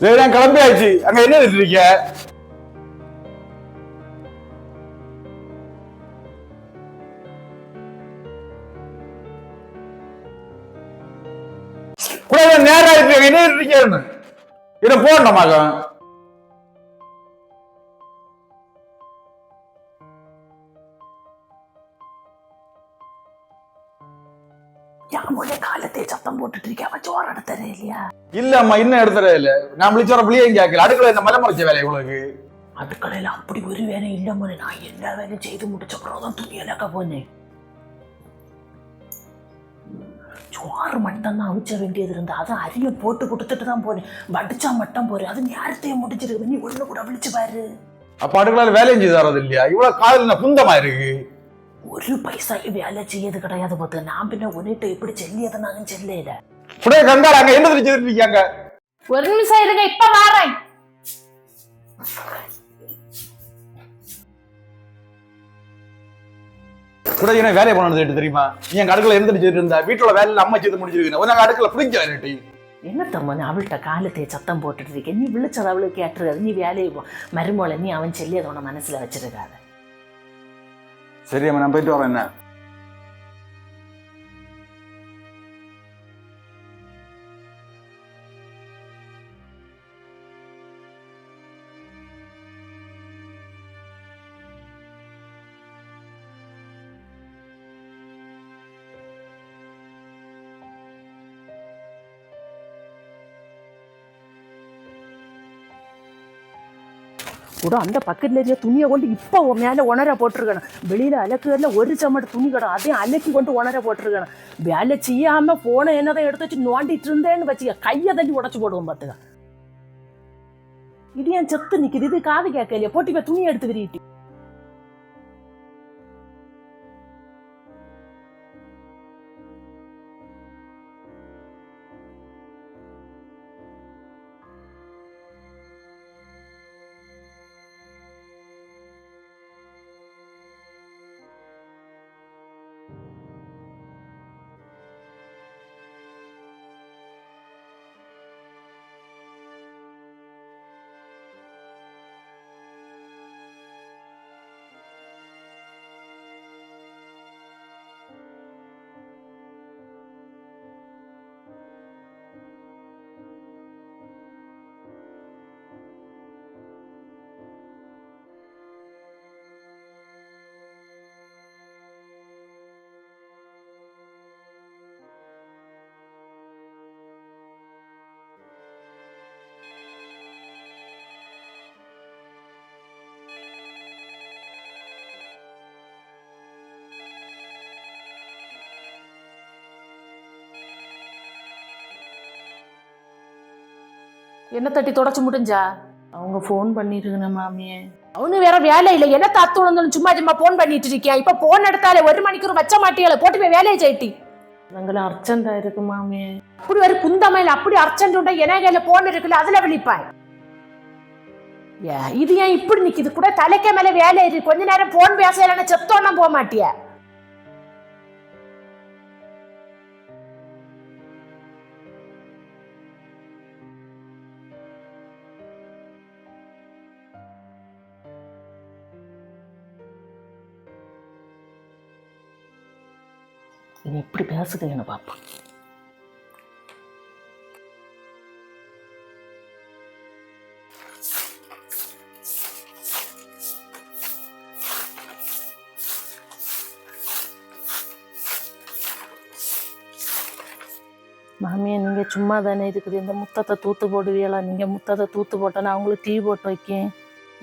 சரி நான் கிளம்பியாச்சு. அங்க என்ன இருக்கீங்க? கூட நேரம் இருக்கு, என்ன இருக்கீங்கன்னு இதை போடணுமாக. காலத்தை சத்தம் போட்டுட்டு இருக்கேன். சோறு எடுத்துறே இல்லையா? இல்லம்மா, இன்னும் எடுத்துறே இல்ல. நான் விழிச்சோற பிள்ளையும் கேட்கல. அடுக்கல இந்த மலைமறைச்ச வேலை உங்களுக்கு. அடுக்கலையில அப்படி ஒரு வேலை இல்லம்மா. நான் எல்லா வேலையும் செய்து முடிச்ச பிறகுதான் துணி இலக்க போனேன். சோறு மட்டும் தான் அவிச்ச வேண்டியது இருந்தா அதான் அரிய போட்டு கொடுத்துட்டு தான் போனேன். வடிச்சா மட்டும் போறேன். அது நேரத்தையும் முடிச்சிருக்கு. நீ ஒண்ணு கூட விழிச்சு பாரு. அப்ப அடுக்கலால வேலையும் செய்து தரது இல்லையா? இவ்வளவு காதல் குந்தமா இருக்கு. ஒரு பைசாக்கு வேலை செய்யறது கிடையாது. பார்த்து நான் பின்ன உன்னிட்ட இப்படி செல்லியதை நாங்க செல்லையில புடைய கங்கால அங்க என்ன தெரிஞ்சிருக்கீங்க? ஒரு நிமிஷம் இருங்க, இப்ப வாரேன். கூட என்ன வேலையை பண்ணது தெரியுமா? நீ எங்க அடுக்கல எந்திரிச்சிட்டு இருந்தா வீட்டுல வேலையில அம்மா செய்து முடிச்சிருக்கீங்க. உனக்கு அடுக்கல பிடிக்க வேலை என்ன தம்மன் அவள்கிட்ட காலத்தை சத்தம் போட்டுட்டு இருக்கேன். நீ விழிச்சது அவளுக்கு கேட்டுருக்காது. நீ வேலையை மருமோளை நீ அவன் சொல்லி அதை உன மனசுல வச்சிருக்காது. சரி அம்மா, நான் போயிட்டு வரேன். என்ன கூட அந்த பக்கத்துல இருக்க துணியை கொண்டு இப்ப மேல உணர போட்டிருக்கணும். வெளியில அலக்குல ஒரு சமட்டு துணி கிடும், அதையும் அலக்கி கொண்டு உணர போட்டிருக்கணும். வேலை செய்யாம போன என்னதான் எடுத்து வச்சு நோண்டிட்டு இருந்தேன்னு வச்சுக்க கையை தள்ளி உடச்சு போடுவோம். பாத்துக்க இது ஏன் செத்து நிக்குது? இது காது கேட்கலையா? போட்டி போய் துணி எடுத்து விரிட்டு என்ன தட்டி தொடச்சு முடிஞ்சா? அவங்க போன் பண்ணிருக்கேன் மாமியே. அவனு வேற வேலை இல்லை. என்ன தாத்து விழுந்தாலும் சும்மா சும்மா போன் பண்ணிட்டு இருக்கியா? இப்ப போன் எடுத்தாலே 1 மணிக்கூர் வச்ச மாட்டியால போட்டு போய் வேலையை செய்ட்டி. அவங்களும் அர்ச்சந்தா இருக்கு மாமியே. அப்படி ஒரு குந்தமையில அப்படி அர்ச்சன் உண்டா? என கையில போன் இருக்குல்ல, அதுல விழிப்பாய். இது ஏன் இப்படி நிக்குது? கூட தலைக்க மேல வேலை இருக்கு. கொஞ்ச நேரம் போன் பேசலன்னா செத்தோன்னா போக மாட்டியா? இனி இப்படி பேசுதுன்னு பாப்போம். மாமியா, நீங்க சும்மா தானே இருக்குது. இந்த முத்தத்தை தூத்து போடுவீங்களா? நீங்க முத்தத்தை தூத்து போட்டோன்னா அவங்களுக்கு டீ போட்டு வைக்கேன்.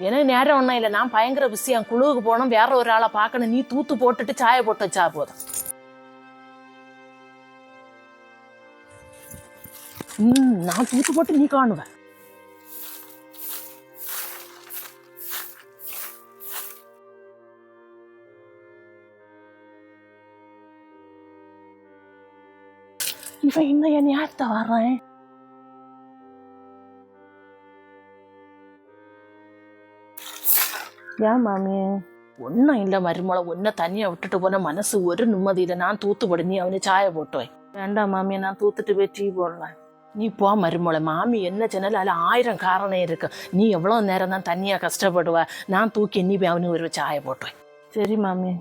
எனக்கு நேரம் ஒன்றும் இல்லை. நான் பயங்கர விஷயம் குழுவுக்கு போனோம், வேற ஒரு ஆளை பார்க்கணும். நீ தூத்து போட்டுட்டு சாய போட்டு வச்சா போதும். நான் தூத்து போட்டு நீ காணுவேன். இவன் இன்னும் என் யார்த்த வர்றேன்? ஏன் மாமி? ஒன்னும் இல்ல மருமலை, ஒன்ன தனியா விட்டுட்டு போன மனசு ஒரு நிம்மதி இல்லை. நான் தூத்து போடு, நீ அவனை சாய போட்டு வை. வேண்டாம் மாமியை, நான் தூத்துட்டு போய் டீ போடலாம். நீ போ மருமோளை, மாமி என்ன சொன்னாலும் அதில் 1000 காரணம் இருக்கு. நீ எவ்வளோ நேரம் தான் தனியாக கஷ்டப்படுவ, நான் தூக்கி நீ போய் அவனுக்கு ஒரு சாய போட்டுவேன். சரி மாமி.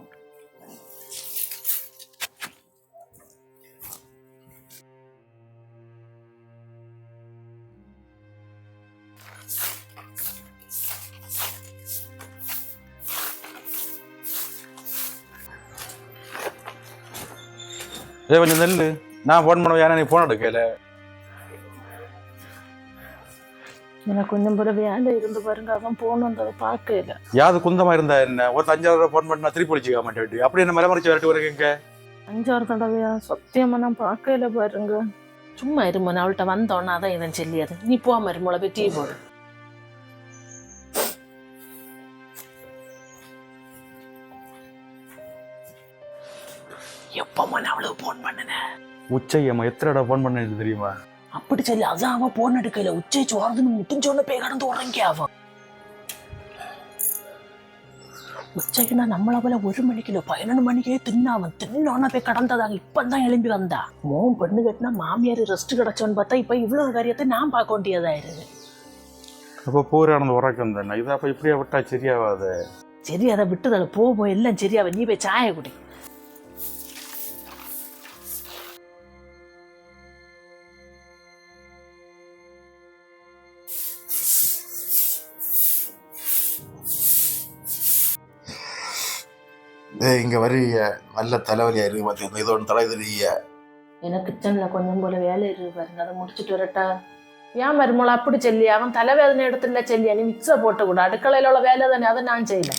கொஞ்சம் நெல்லு, நான் ஃபோன் பண்ணுவேன். ஏன்னா நீ ஃபோன் எடுக்கல. எனக்கு கொஞ்சம் போல வேலை இருந்து பாருங்க, அவன் போன் வந்ததை பார்க்கல. யாது குந்தமா இருந்தா என்ன, ஒரு 5 ஃபோன் பண்ணா திருப்பி ஒழிச்சிக்க மாட்டேன். அப்படி என்ன மலைமறைச்சு வரட்டு வருங்க. 5-6 தடவையா? சத்தியமா நான் பார்க்கல பாருங்க. சும்மா இருமோன், அவள்கிட்ட வந்தோன்னா தான் இவன் சொல்லியாது. நீ போ மருமோளை, போய் டீ போடு. எப்போ அவளுக்கு போன் பண்ணன? உச்சையம்மா எத்தனை தடவை ஃபோன் பண்ணது தெரியுமா? அப்படி சொல்லி அதான் அவன் போன் எடுக்கல. உச்சைச்சு வரதுன்னு முட்டிஞ்சோன்னு போய் கடந்து உறங்கி அவன். உச்சைக்குனா நம்மள போல 1 மணிக்கு 11 மணிக்கே தின்னாவன். தின்னோன்னா போய் கடந்ததாங்க. இப்பதான் எழும்பி வந்தா. மோம் பெண்ணு கட்டினா மாமியார் ரெஸ்ட் கிடைச்சோன்னு பார்த்தா இப்ப இவ்வளவு காரியத்தை நான் பார்க்க வேண்டியதாயிருது. அப்போ பூரானது உறக்கம் தானே. இதை அப்ப இப்படியே விட்டா சரியாவாது. சரி, அதை விட்டுதல போ, எல்லாம் சரியாவ. நீ போய் சாய குடி. இங்க வரிய நல்ல தலைவலியா இருக்கு. பார்த்தீங்கன்னா இதோட தலை தெரிய எனக்கு கிச்சன்ல கொஞ்சம் போல வேலை இருக்கு பாருங்க, அதை முடிச்சுட்டு வரட்டா? ஏன் மருமோளை அப்படி சொல்லி? அவன் தலைவேதனை எடுத்துல சொல்லி நீ மிக்ஸ போட்டு கூட. அடுக்கலையில உள்ள வேலை தானே, அதை நான் செய்யல.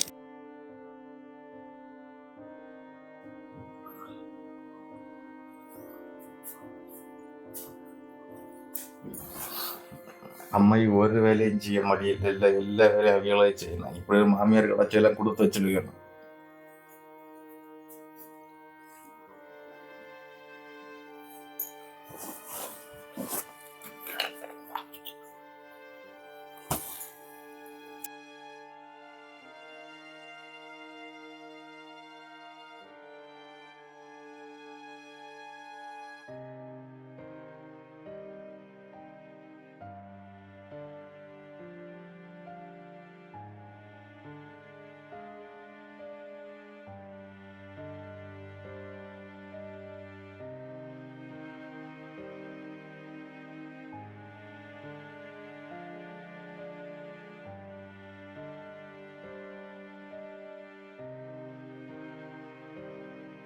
அம்மை ஒரு வேலையும் செய்ய முடியல. இல்லை எல்லா வேலையும் செய்யணும். இப்படி மாமியார் கடைச்செல்லாம் கொடுத்து வச்சிருக்கணும்.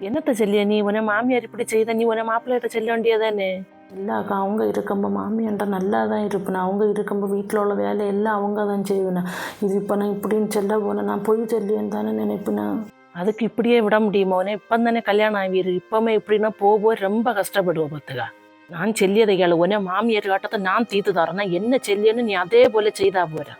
என்னத்த சொல்லிய நீ? உன மாமியார் இப்படி செய்த, நீ உன மாப்பிள்ளைகிட்ட சொல்ல வேண்டியதானே? இல்லாக்கா, அவங்க இருக்கம்போ மாமியான்ட்ட நல்லா தான் இருப்பேன். அவங்க இருக்கம்போ வீட்டில் உள்ள வேலை எல்லாம் அவங்க தான் செய்வேன். இது இப்போ நான் இப்படின்னு சொல்ல போனேன், நான் பொய் சொல்லியேன்னு தானே நினைப்பேனா? அதுக்கு இப்படியே விட முடியுமா? உனே இப்போ தானே கல்யாணம் ஆகிரு. இப்போமே இப்படின்னா போக ரொம்ப கஷ்டப்படுவோம் பார்த்துக்கா. நான் சொல்லியதை கேளு. உன மாமியார் காட்டத்தை நான் தீர்த்து தரேன்னா என்ன சொல்லியன்னு நீ அதே போல செய்தா போற.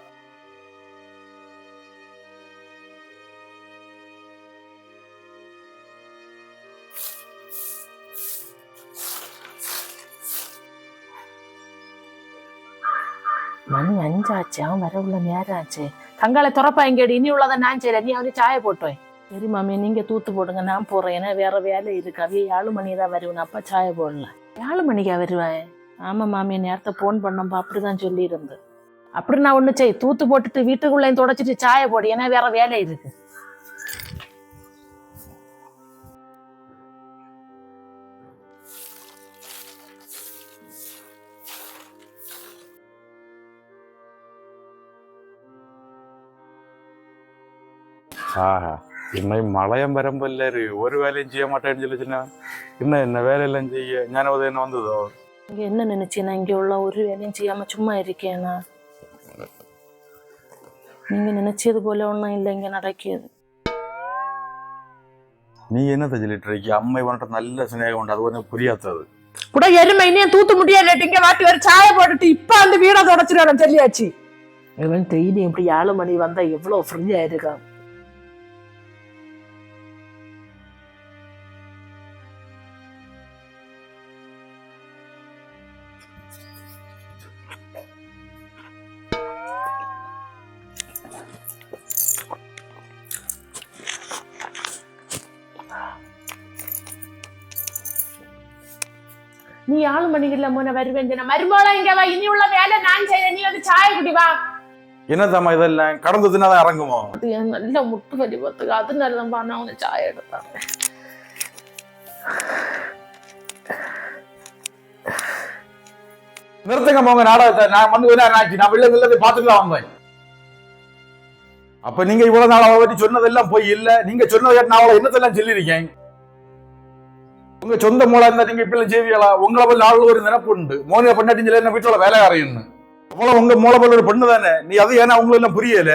மணி 5 ஆச்சு, அவன் வர உள்ள நேரம் ஆச்சு. கங்காளை துறப்பா எங்கேடி? இனி உள்ளதை நான் செய்யறேன், நீ அவனுக்கு சாய போட்டோய். சரி மாமி, நீங்க தூத்து போடுங்க, நான் போறேன். ஏன்னா வேற வேலை இருக்கு. அவைய 7 மணி தான் வருவேன். அப்பா சாய போடல. 7 மணிக்கா வருவேன்? ஆமா மாமி, நேரத்தை போன் பண்ணப்பா அப்படிதான் சொல்லி இருந்து. அப்படி நான் ஒண்ணு செய், தூத்து போட்டுட்டு வீட்டுக்குள்ளேயும் தொடச்சிட்டு சாய போடு. ஏன்னா வேற வேலை இருக்கு. ஆஹா, இன்னும் மழையம் வரம்பில்ல. ஒரு வேலையும் செய்ய மாட்டேன்னு சொல்லிச்சுன்னா என்ன வேலையெல்லாம் செய்ய ஞானவதம் என்ன வந்ததோ? இங்க என்ன நினைச்சேன்னா, இங்க உள்ள ஒரு வேலையும் செய்யாம சும்மா இருக்கேனா? நீங்க நினைச்சது போல ஒன்றும் இல்லை இங்க நடக்கியது. நீ என்ன சொல்லிட்டு இருக்க? அம்மை வந்துட்டு நல்ல சிநேகம் உண்டு, அது ஒன்றும் புரியாதது கூட. எருமை இன்னும் தூத்து முடியாது. இங்க வாட்டி ஒரு சாய போட்டுட்டு இப்ப அந்த வீடை தொடச்சிடணும் சொல்லியாச்சு. இவன் டெய்லி இப்படி 7 மணி வந்தா எவ்வளவு ஃப்ரீயா இருக்கா. நீ 7 மணிக்கு இல்ல மோன வருவேன் மருமோள இங்க வா, இனி உள்ள வேலை நான் செய்யறேன், நீ வந்து சாய குடி வா. என்னதாம்மா இதெல்லாம் கடந்து தின்னாதான் இறங்குமோ? அது என் நல்ல முட்டு வலி பார்த்துக்க, அது நல்லப்பா, நான் உனக்கு சாய எடுத்தாங்க. நிறுத்துங்க உங்க நாடகத்தை. நான் வந்து நான் வெளில பார்த்துட்டு வந்தேன். அப்ப நீங்க இவ்வளவு நாள் அவளை பற்றி சொன்னதெல்லாம் போய் இல்ல. நீங்க சொன்னதை கேட்டு நான் அவளை என்னத்தெல்லாம் சொல்லியிருக்கேன். உங்க சொந்த மூலம் இருந்தா நீங்க இப்ப செய்வீங்களா? உங்களை போல நாள் ஒரு நினைப்பு உண்டு, மோனியா பண்ணாட்டி என்ன வீட்டுல வேலைக்காரைன்னு. அவ்வளவு உங்க மூல போல ஒரு பெண்ணு தானே நீ. அது ஏன்னா உங்களுக்கு எல்லாம் புரியல.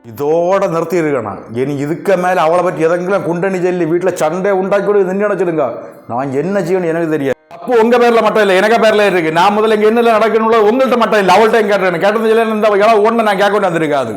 இதோட நிறுத்தி இருக்கணும். இனி இதுக்கு மேல அவளை பற்றி எதெങ്കിലും குண்டணி சொல்லி வீட்டுல சண்டை உண்டாக்கி கூட நின்று நினைச்சிருங்க. நான் என்ன செய்யணும் எனக்கு தெரியாது. அப்போ உங்க பேர்ல மட்டும் இல்ல, எனக்கு பேர்ல இருக்கு. நான் முதல்ல இங்க என்ன நடக்கணும் உங்கள்கிட்ட மட்டும் இல்ல, அவள்கிட்ட கேட்டேன். கேட்டது இல்லை இந்த ஒண்ணு நான் கேட்க வந்திருக்காது.